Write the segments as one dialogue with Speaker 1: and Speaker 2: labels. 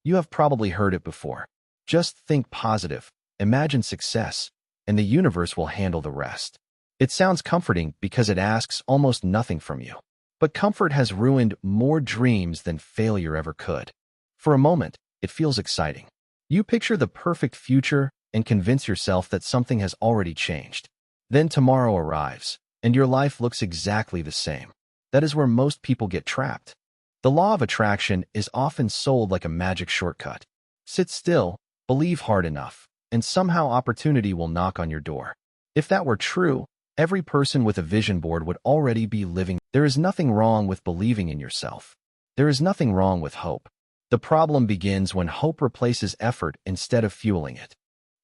Speaker 1: You have probably heard it before. Just think positive, imagine success, and the universe will handle the rest. It sounds comforting because it asks almost nothing from you. But comfort has ruined more dreams than failure ever could. For a moment, it feels exciting. You picture the perfect future and convince yourself that something has already changed. Then tomorrow arrives, and your life looks exactly the same. That is where most people get trapped. The law of attraction is often sold like a magic shortcut. Sit still, believe hard enough, and somehow opportunity will knock on your door. If that were true, every person with a vision board would already be living. There is nothing wrong with believing in yourself. There is nothing wrong with hope. The problem begins when hope replaces effort instead of fueling it.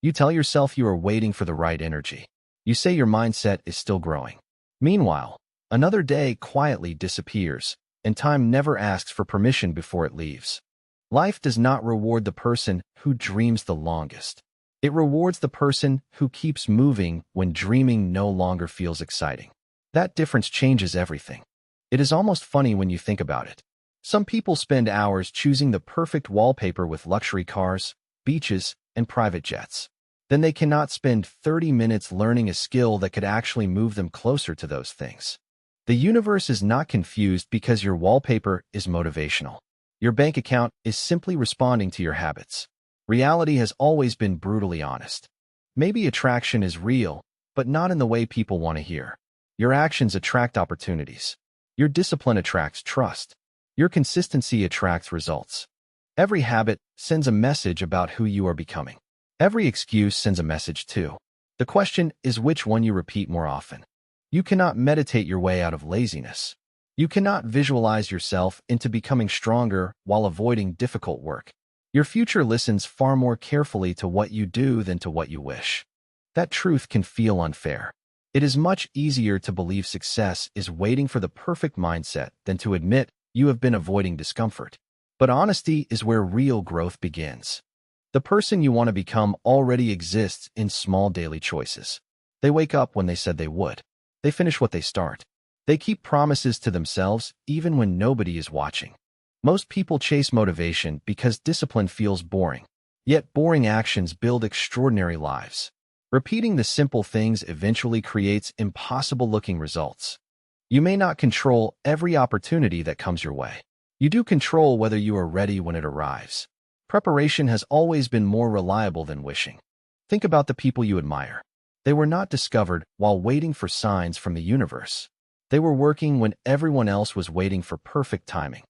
Speaker 1: You tell yourself you are waiting for the right energy. You say your mindset is still growing. Meanwhile, another day quietly disappears, and time never asks for permission before it leaves. Life does not reward the person who dreams the longest. It rewards the person who keeps moving when dreaming no longer feels exciting. That difference changes everything. It is almost funny when you think about it. Some people spend hours choosing the perfect wallpaper with luxury cars, beaches, and private jets. Then they cannot spend 30 minutes learning a skill that could actually move them closer to those things. The universe is not confused because your wallpaper is motivational. Your bank account is simply responding to your habits. Reality has always been brutally honest. Maybe attraction is real, but not in the way people want to hear. Your actions attract opportunities. Your discipline attracts trust. Your consistency attracts results. Every habit sends a message about who you are becoming. Every excuse sends a message too. The question is which one you repeat more often. You cannot meditate your way out of laziness. You cannot visualize yourself into becoming stronger while avoiding difficult work. Your future listens far more carefully to what you do than to what you wish. That truth can feel unfair. It is much easier to believe success is waiting for the perfect mindset than to admit you have been avoiding discomfort. But honesty is where real growth begins. The person you want to become already exists in small daily choices. They wake up when they said they would. They finish what they start. They keep promises to themselves even when nobody is watching. Most people chase motivation because discipline feels boring. Yet boring actions build extraordinary lives. Repeating the simple things eventually creates impossible-looking results. You may not control every opportunity that comes your way. You do control whether you are ready when it arrives. Preparation has always been more reliable than wishing. Think about the people you admire. They were not discovered while waiting for signs from the universe. They were working when everyone else was waiting for perfect timing.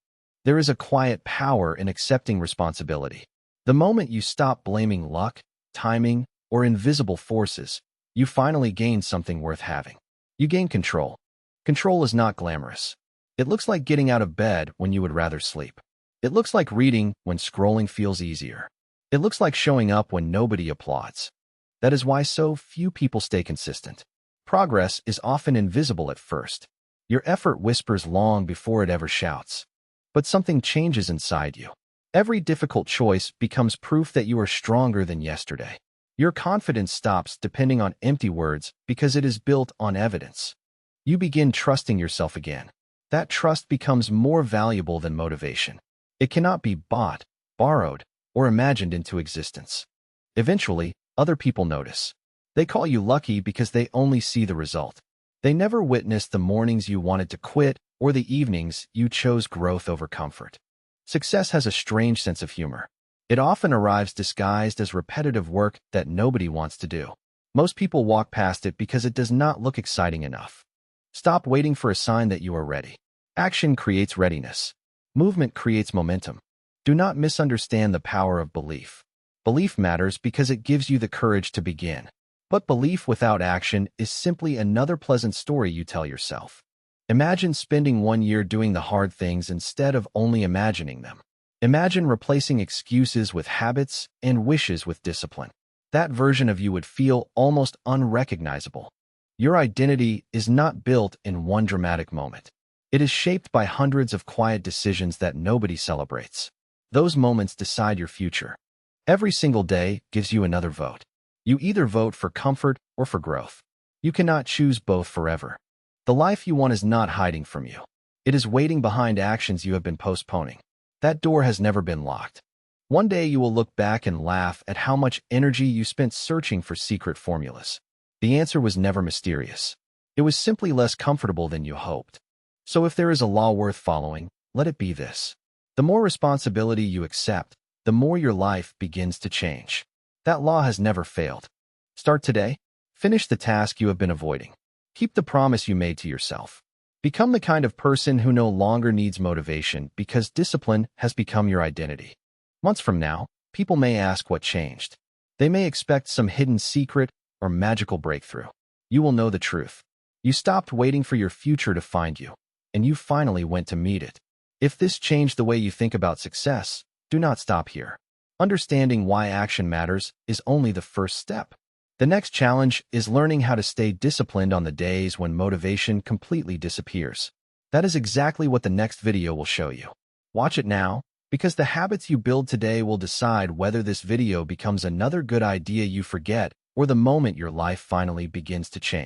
Speaker 1: There is a quiet power in accepting responsibility. The moment you stop blaming luck, timing, or invisible forces, you finally gain something worth having. You gain control. Control is not glamorous. It looks like getting out of bed when you would rather sleep. It looks like reading when scrolling feels easier. It looks like showing up when nobody applauds. That is why so few people stay consistent. Progress is often invisible at first. Your effort whispers long before it ever shouts. But something changes inside you. Every difficult choice becomes proof that you are stronger than yesterday. Your confidence stops depending on empty words because it is built on evidence. You begin trusting yourself again. That trust becomes more valuable than motivation. It cannot be bought, borrowed, or imagined into existence. Eventually, other people notice. They call you lucky because they only see the result. They never witnessed the mornings you wanted to quit or the evenings you chose growth over comfort. Success has a strange sense of humor. It often arrives disguised as repetitive work that nobody wants to do. Most people walk past it because it does not look exciting enough. Stop waiting for a sign that you are ready. Action creates readiness. Movement creates momentum. Do not misunderstand the power of belief. Belief matters because it gives you the courage to begin. But belief without action is simply another pleasant story you tell yourself. Imagine spending 1 year doing the hard things instead of only imagining them. Imagine replacing excuses with habits and wishes with discipline. That version of you would feel almost unrecognizable. Your identity is not built in one dramatic moment. It is shaped by hundreds of quiet decisions that nobody celebrates. Those moments decide your future. Every single day gives you another vote. You either vote for comfort or for growth. You cannot choose both forever. The life you want is not hiding from you. It is waiting behind actions you have been postponing. That door has never been locked. One day you will look back and laugh at how much energy you spent searching for secret formulas. The answer was never mysterious. It was simply less comfortable than you hoped. So if there is a law worth following, let it be this. The more responsibility you accept, the more your life begins to change. That law has never failed. Start today. Finish the task you have been avoiding. Keep the promise you made to yourself. Become the kind of person who no longer needs motivation because discipline has become your identity. Months from now, people may ask what changed. They may expect some hidden secret or magical breakthrough. You will know the truth. You stopped waiting for your future to find you, and you finally went to meet it. If this changed the way you think about success, do not stop here. Understanding why action matters is only the first step. The next challenge is learning how to stay disciplined on the days when motivation completely disappears. That is exactly what the next video will show you. Watch it now, because the habits you build today will decide whether this video becomes another good idea you forget or the moment your life finally begins to change.